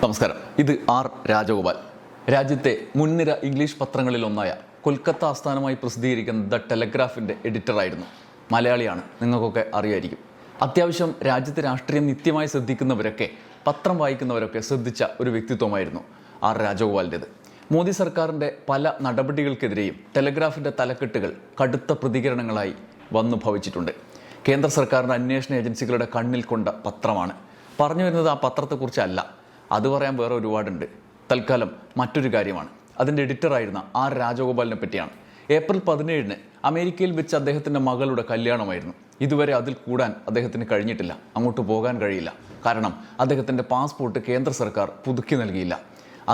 നമസ്കാരം. ഇത് ആർ രാജഗോപാൽ. രാജ്യത്തെ മുൻനിര ഇംഗ്ലീഷ് പത്രങ്ങളിലൊന്നായ കൊൽക്കത്ത ആസ്ഥാനമായി പ്രസിദ്ധീകരിക്കുന്ന ദ ടെലഗ്രാഫിൻ്റെ എഡിറ്ററായിരുന്നു. മലയാളിയാണ്, നിങ്ങൾക്കൊക്കെ അറിയായിരിക്കും. അത്യാവശ്യം രാജ്യത്തെ രാഷ്ട്രീയം നിത്യമായി ശ്രദ്ധിക്കുന്നവരൊക്കെ, പത്രം വായിക്കുന്നവരൊക്കെ ശ്രദ്ധിച്ച ഒരു വ്യക്തിത്വമായിരുന്നു ആർ രാജഗോപാലിൻ്റേത്. മോദി സർക്കാരിൻ്റെ പല നടപടികൾക്കെതിരെയും ടെലഗ്രാഫിൻ്റെ തലക്കെട്ടുകൾ കടുത്ത പ്രതികരണങ്ങളായി വന്നു ഭവിച്ചിട്ടുണ്ട്. കേന്ദ്ര സർക്കാരിൻ്റെ അന്വേഷണ ഏജൻസികളുടെ കണ്ണിൽ കൊണ്ട പത്രമാണ്. പറഞ്ഞു വരുന്നത് ആ പത്രത്തെക്കുറിച്ചല്ല, അത് പറയാൻ വേറെ ഒരുപാടുണ്ട്. തൽക്കാലം മറ്റൊരു കാര്യമാണ്. അതിൻ്റെ എഡിറ്ററായിരുന്ന ആർ രാജഗോപാലിനെ പറ്റിയാണ്. ഏപ്രിൽ 17 അമേരിക്കയിൽ വെച്ച് അദ്ദേഹത്തിൻ്റെ മകളുടെ കല്യാണമായിരുന്നു. ഇതുവരെ അതിൽ കൂടാൻ അദ്ദേഹത്തിന് കഴിഞ്ഞിട്ടില്ല, അങ്ങോട്ട് പോകാൻ കഴിയില്ല. കാരണം അദ്ദേഹത്തിൻ്റെ പാസ്പോർട്ട് കേന്ദ്ര സർക്കാർ പുതുക്കി നൽകിയില്ല.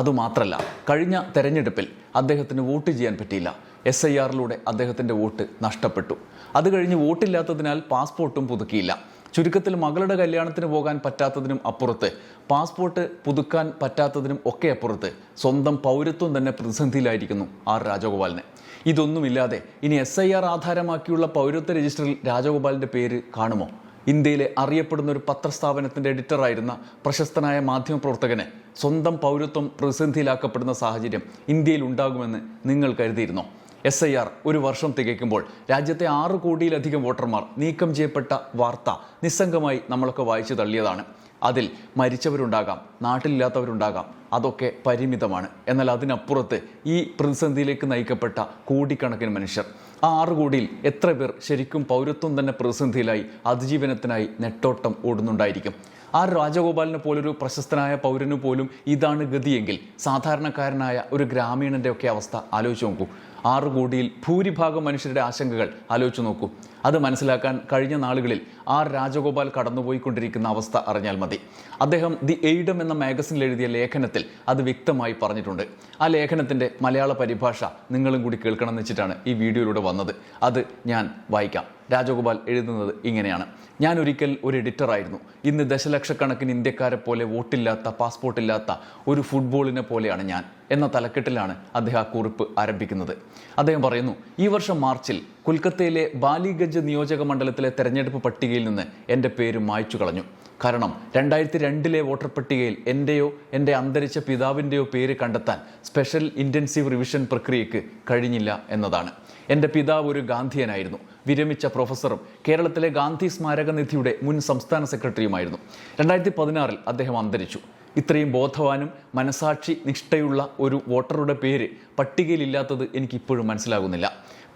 അതുമാത്രമല്ല, കഴിഞ്ഞ തെരഞ്ഞെടുപ്പിൽ അദ്ദേഹത്തിന് വോട്ട് ചെയ്യാൻ പറ്റിയില്ല. SIRലൂടെ അദ്ദേഹത്തിൻ്റെ വോട്ട് നഷ്ടപ്പെട്ടു. അത് കഴിഞ്ഞ് വോട്ടില്ലാത്തതിനാൽ പാസ്പോർട്ടും പുതുക്കിയില്ല. ചുരുക്കത്തിൽ മകളുടെ കല്യാണത്തിന് പോകാൻ പറ്റാത്തതിനും അപ്പുറത്ത്, പാസ്പോർട്ട് പുതുക്കാൻ പറ്റാത്തതിനും ഒക്കെ അപ്പുറത്ത് സ്വന്തം പൗരത്വം തന്നെ പ്രതിസന്ധിയിലായിരിക്കുന്നു ആർ രാജഗോപാലിന്. ഇതൊന്നുമില്ലാതെ ഇനി SIR ആധാരമാക്കിയുള്ള പൗരത്വ രജിസ്റ്ററിൽ രാജഗോപാലിൻ്റെ പേര് കാണുമോ? ഇന്ത്യയിലെ അറിയപ്പെടുന്ന ഒരു പത്രസ്ഥാപനത്തിൻ്റെ എഡിറ്ററായിരുന്ന പ്രശസ്തനായ മാധ്യമപ്രവർത്തകന് സ്വന്തം പൗരത്വം പ്രതിസന്ധിയിലാക്കപ്പെടുന്ന സാഹചര്യം ഇന്ത്യയിൽ ഉണ്ടാകുമെന്ന് നിങ്ങൾ കരുതിയിരുന്നോ? SIR ഒരു വർഷം തികയ്ക്കുമ്പോൾ രാജ്യത്തെ 6 കോടിയിലധികം വോട്ടർമാർ നീക്കം ചെയ്യപ്പെട്ട വാർത്ത നിസ്സംഗമായി നമ്മളൊക്കെ വായിച്ചു തള്ളിയതാണ്. അതിൽ മരിച്ചവരുണ്ടാകാം, നാട്ടിലില്ലാത്തവരുണ്ടാകാം, അതൊക്കെ പരിമിതമാണ്. എന്നാൽ അതിനപ്പുറത്ത് ഈ പ്രതിസന്ധിയിലേക്ക് നയിക്കപ്പെട്ട കോടിക്കണക്കിന് മനുഷ്യർ, ആ 6 കോടിയിൽ എത്ര പേർ ശരിക്കും പൗരത്വം തന്നെ പ്രതിസന്ധിയിലായി അതിജീവനത്തിനായി നെട്ടോട്ടം ഓടുന്നുണ്ടായിരിക്കും? ആ രാജഗോപാലിനെ പോലൊരു പ്രശസ്തനായ പൗരന് പോലും ഇതാണ് ഗതിയെങ്കിൽ സാധാരണക്കാരനായ ഒരു ഗ്രാമീണൻ്റെ ഒക്കെ അവസ്ഥ ആലോചിച്ച് നോക്കൂ. 6 കോടിയിൽ ഭൂരിഭാഗം മനുഷ്യരുടെ ആശങ്കകൾ ആലോചിച്ച് നോക്കൂ. അത് മനസ്സിലാക്കാൻ കഴിഞ്ഞ നാളുകളിൽ ആർ രാജഗോപാൽ കടന്നുപോയിക്കൊണ്ടിരിക്കുന്ന അവസ്ഥ അറിഞ്ഞാൽ മതി. അദ്ദേഹം ദി എയ്ഡം എന്ന മാഗസിനിൽ എഴുതിയ ലേഖനത്തിൽ അത് വ്യക്തമായി പറഞ്ഞിട്ടുണ്ട്. ആ ലേഖനത്തിൻ്റെ മലയാള പരിഭാഷ നിങ്ങളും കൂടി കേൾക്കണം എന്ന് വെച്ചിട്ടാണ് ഈ വീഡിയോയിലൂടെ വന്നത്. അത് ഞാൻ വായിക്കാം. രാജഗോപാൽ എഴുതുന്നത് ഇങ്ങനെയാണ്: ഞാൻ ഒരിക്കൽ ഒരു എഡിറ്ററായിരുന്നു. ഇന്ന് ദശലക്ഷക്കണക്കിന് ഇന്ത്യക്കാരെ പോലെ വോട്ടില്ലാത്ത, പാസ്പോർട്ടില്ലാത്ത ഒരു ഫുട്ബോളിനെ പോലെയാണ് ഞാൻ എന്ന തലക്കെട്ടിലാണ് അദ്ദേഹം ആ കുറിപ്പ് ആരംഭിക്കുന്നത്. അദ്ദേഹം പറയുന്നു, ഈ വർഷം മാർച്ചിൽ കൊൽക്കത്തയിലെ ബാലിഗഞ്ച് നിയോജക മണ്ഡലത്തിലെ തെരഞ്ഞെടുപ്പ് പട്ടികയിൽ നിന്ന് എൻ്റെ പേര് മായ്ച്ചു കളഞ്ഞു. കാരണം 2002 വോട്ടർ പട്ടികയിൽ എൻ്റെയോ എൻ്റെ അന്തരിച്ച പിതാവിൻ്റെയോ പേര് കണ്ടെത്താൻ സ്പെഷ്യൽ ഇൻറ്റൻസീവ് റിവിഷൻ പ്രക്രിയയ്ക്ക് കഴിഞ്ഞില്ല എന്നതാണ്. എൻ്റെ പിതാവ് ഒരു ഗാന്ധിയനായിരുന്നു, വിരമിച്ച പ്രൊഫസറും കേരളത്തിലെ ഗാന്ധി സ്മാരക നിധിയുടെ മുൻ സംസ്ഥാന സെക്രട്ടറിയുമായിരുന്നു. 2016 അദ്ദേഹം അന്തരിച്ചു. ഇത്രയും ബോധവാനും മനസാക്ഷി നിഷ്ഠയുള്ള ഒരു വോട്ടറുടെ പേര് പട്ടികയിലില്ലാത്തത് എനിക്കിപ്പോഴും മനസ്സിലാകുന്നില്ല.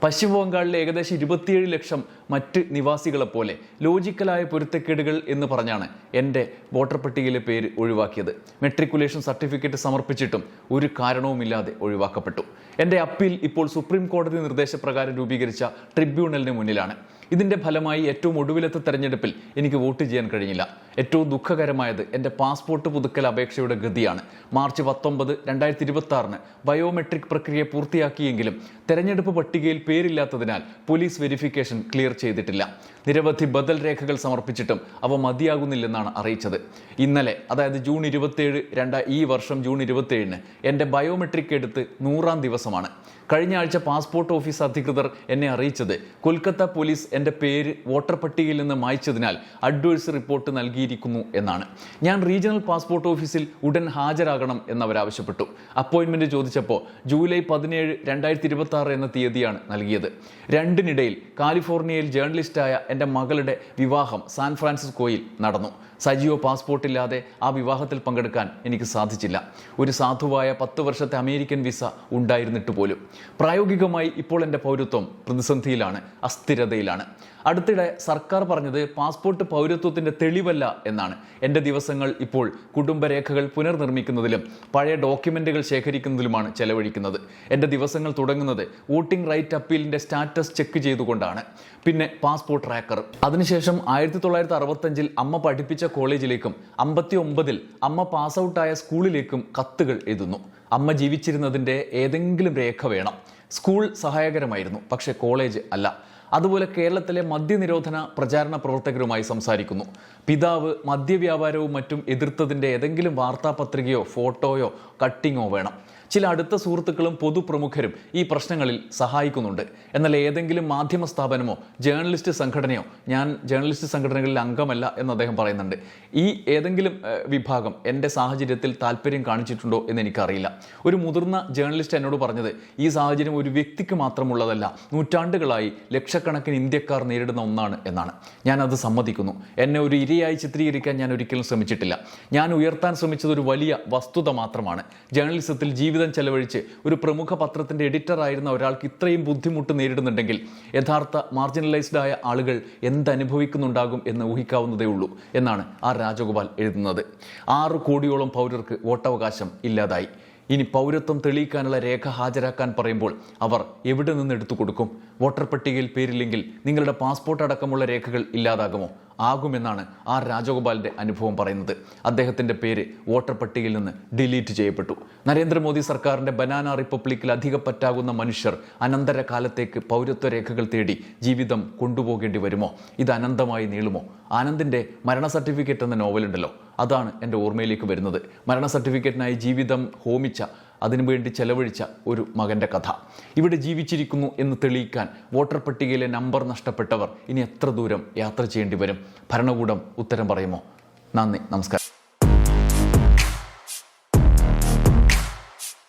പശ്ചിമ ബംഗാളിലെ ഏകദേശം 27 ലക്ഷം മറ്റ് നിവാസികളെപ്പോലെ ലോജിക്കലായ പൊരുത്തക്കേടുകൾ എന്ന് പറഞ്ഞാണ് എൻ്റെ വോട്ടർ പട്ടികയിലെ പേര് ഒഴിവാക്കിയത്. മെട്രിക്കുലേഷൻ സർട്ടിഫിക്കറ്റ് സമർപ്പിച്ചിട്ടും ഒരു കാരണവുമില്ലാതെ ഒഴിവാക്കപ്പെട്ടു. എൻ്റെ അപ്പീൽ ഇപ്പോൾ സുപ്രീം കോടതി നിർദ്ദേശപ്രകാരം രൂപീകരിച്ച ട്രിബ്യൂണലിന് മുന്നിലാണ്. ഇതിൻ്റെ ഫലമായി ഏറ്റവും ഒടുവിലത്തെ തെരഞ്ഞെടുപ്പിൽ എനിക്ക് വോട്ട് ചെയ്യാൻ കഴിഞ്ഞില്ല. ഏറ്റവും ദുഃഖകരമായത് എൻ്റെ പാസ്പോർട്ട് പുതുക്കൽ അപേക്ഷയുടെ ഗതിയാണ്. മാർച്ച് 19, 2026 ബയോമെട്രിക് പ്രക്രിയ പൂർത്തിയാക്കിയെങ്കിലും തെരഞ്ഞെടുപ്പ് പട്ടികയിൽ പേരില്ലാത്തതിനാൽ പോലീസ് വെരിഫിക്കേഷൻ ക്ലിയർ ചെയ്തിട്ടില്ല. നിരവധി ബദൽ രേഖകൾ സമർപ്പിച്ചിട്ടും അവ മതിയാകുന്നില്ലെന്നാണ് അറിയിച്ചത്. ഇന്നലെ, അതായത് ജൂൺ 27, ഈ വർഷം ജൂൺ 27 എൻ്റെ ബയോമെട്രിക് എടുത്ത് 100ാം ദിവസമാണ്. കഴിഞ്ഞ ആഴ്ച പാസ്പോർട്ട് ഓഫീസ് അധികൃതർ എന്നെ അറിയിച്ചത് കൊൽക്കത്ത പോലീസ് എൻ്റെ പേര് വോട്ടർ പട്ടികയിൽ നിന്ന് മായ്ച്ചതിനാൽ അഡ്വൈസ് റിപ്പോർട്ട് നൽകിയിരിക്കുന്നു എന്നാണ്. ഞാൻ റീജിയണൽ പാസ്പോർട്ട് ഓഫീസിൽ ഉടൻ ഹാജരാകണം എന്നവരാവശ്യപ്പെട്ടു. അപ്പോയിൻമെൻറ്റ് ചോദിച്ചപ്പോൾ ജൂലൈ 17, 2026 എന്ന തീയതിയാണ് നൽകിയത്. രണ്ടിനിടയിൽ കാലിഫോർണിയയിൽ ജേർണലിസ്റ്റായ എൻ്റെ മകളുടെ വിവാഹം സാൻ ഫ്രാൻസിസ്കോയിൽ നടന്നു. സജീവ പാസ്പോർട്ടില്ലാതെ ആ വിവാഹത്തിൽ പങ്കെടുക്കാൻ എനിക്ക് സാധിച്ചില്ല. ഒരു സാധുവായ 10 വർഷത്തെ അമേരിക്കൻ വിസ ഉണ്ടായിരുന്നിട്ട് പോലും. പ്രായോഗികമായി ഇപ്പോൾ എൻ്റെ പൗരത്വം പ്രതിസന്ധിയിലാണ്, അസ്ഥിരതയിലാണ്. അടുത്തിടെ സർക്കാർ പറഞ്ഞത് പാസ്പോർട്ട് പൗരത്വത്തിൻ്റെ തെളിവല്ല എന്നാണ്. എൻ്റെ ദിവസങ്ങൾ ഇപ്പോൾ കുടുംബരേഖകൾ പുനർനിർമ്മിക്കുന്നതിലും പഴയ ഡോക്യുമെൻറ്റുകൾ ശേഖരിക്കുന്നതിലുമാണ് ചെലവഴിക്കുന്നത്. എൻ്റെ ദിവസങ്ങൾ തുടങ്ങുന്നത് വോട്ടിംഗ് റൈറ്റ് അപ്പീലിൻ്റെ സ്റ്റാറ്റസ് ചെക്ക് ചെയ്തുകൊണ്ടാണ്. പിന്നെ പാസ്പോർട്ട് ട്രാക്കർ. അതിനുശേഷം 1965 അമ്മ പഠിപ്പിച്ച കോളേജിലേക്കും 59 അമ്മ പാസ് ഔട്ടായ സ്കൂളിലേക്കും കത്തുകൾ എഴുതുന്നു. അമ്മ ജീവിച്ചിരുന്നതിൻ്റെ ഏതെങ്കിലും രേഖ വേണം. സ്കൂൾ സഹായകരമായിരുന്നു, പക്ഷേ കോളേജ് അല്ല. അതുപോലെ കേരളത്തിലെ മദ്യനിരോധന പ്രചാരണ പ്രവർത്തകരുമായി സംസാരിക്കുന്നു. പിതാവ് മദ്യവ്യാപാരവും മറ്റും എതിർത്തതിൻ്റെ ഏതെങ്കിലും വാർത്താപത്രികയോ ഫോട്ടോയോ കട്ടിങ്ങോ വേണം. ചില അടുത്ത സുഹൃത്തുക്കളും പൊതുപ്രമുഖരും ഈ പ്രശ്നങ്ങളിൽ സഹായിക്കുന്നുണ്ട്. എന്നാൽ ഏതെങ്കിലും മാധ്യമ സ്ഥാപനമോ ജേർണലിസ്റ്റ് സംഘടനയോ, ഞാൻ ജേർണലിസ്റ്റ് സംഘടനകളിൽ അംഗമല്ല എന്ന് അദ്ദേഹം പറയുന്നുണ്ട്, ഈ ഏതെങ്കിലും വിഭാഗം എൻ്റെ സാഹചര്യത്തിൽ താല്പര്യം കാണിച്ചിട്ടുണ്ടോ എന്ന് എനിക്കറിയില്ല. ഒരു മുതിർന്ന ജേർണലിസ്റ്റ് എന്നോട് പറഞ്ഞത് ഈ സാഹചര്യം ഒരു വ്യക്തിക്ക് മാത്രമുള്ളതല്ല, നൂറ്റാണ്ടുകളായി ലക്ഷക്കണക്കിന് ഇന്ത്യക്കാർ നേരിടുന്ന ഒന്നാണ് എന്നാണ്. ഞാനത് സമ്മതിക്കുന്നു. എന്നെ ഒരു ഇരയായി ചിത്രീകരിക്കാൻ ഞാൻ ഒരിക്കലും ശ്രമിച്ചിട്ടില്ല. ഞാൻ ഉയർത്താൻ ശ്രമിച്ചത് ഒരു വലിയ വസ്തുത മാത്രമാണ്. ജേർണലിസത്തിൽ ജീവിതം ചെലവഴിച്ച് ഒരു പ്രമുഖ പത്രത്തിൻ്റെ എഡിറ്റർ ആയിരുന്ന ഒരാൾക്ക് ഇത്രയും ബുദ്ധിമുട്ട് നേരിടുന്നുണ്ടെങ്കിൽ യഥാർത്ഥ മാർജിനലൈസ്ഡ് ആയ ആളുകൾ എന്തനുഭവിക്കുന്നുണ്ടാകും എന്ന് ഊഹിക്കാവുന്നതേ ഉള്ളൂ എന്നാണ് ആർ രാജഗോപാൽ എഴുതുന്നത്. 6 കോടിയോളം പൗരർക്ക് വോട്ടവകാശം ഇല്ലാതായി. ഇനി പൗരത്വം തെളിയിക്കാനുള്ള രേഖ ഹാജരാക്കാൻ പറയുമ്പോൾ അവർ എവിടെ നിന്ന് എടുത്തു കൊടുക്കും? വോട്ടർ പട്ടികയിൽ പേരില്ലെങ്കിൽ നിങ്ങളുടെ പാസ്പോർട്ട് അടക്കമുള്ള രേഖകൾ ഇല്ലാതാകുമോ? ആകുമെന്നാണ് ആർ രാജഗോപാലിൻ്റെ അനുഭവം പറയുന്നത്. അദ്ദേഹത്തിൻ്റെ പേര് വോട്ടർ പട്ടികയിൽ നിന്ന് ഡിലീറ്റ് ചെയ്യപ്പെട്ടു. നരേന്ദ്രമോദി സർക്കാരിൻ്റെ ബനാന റിപ്പബ്ലിക്കിൽ അധികപ്പറ്റാകുന്ന മനുഷ്യർ അനന്തര കാലത്തേക്ക് പൗരത്വ രേഖകൾ തേടി ജീവിതം കൊണ്ടുപോകേണ്ടി വരുമോ? ഇത് അനന്തമായി നീളുമോ? ആനന്ദിൻ്റെ മരണ സർട്ടിഫിക്കറ്റ് എന്ന നോവലുണ്ടല്ലോ, അതാണ് എൻ്റെ ഓർമ്മയിലേക്ക് വരുന്നത്. മരണ സർട്ടിഫിക്കറ്റിനായി ജീവിതം ഹോമിച്ച, അതിനുവേണ്ടി ചെലവഴിച്ച ഒരു മകൻ്റെ കഥ. ഇവിടെ ജീവിച്ചിരിക്കുന്നു എന്ന് തെളിയിക്കാൻ വോട്ടർ പട്ടികയിലെ നമ്പർ നഷ്ടപ്പെട്ടവർ ഇനി എത്ര ദൂരം യാത്ര ചെയ്യേണ്ടി വരും? ഭരണകൂടം ഉത്തരം പറയുമോ? നന്ദി, നമസ്കാരം.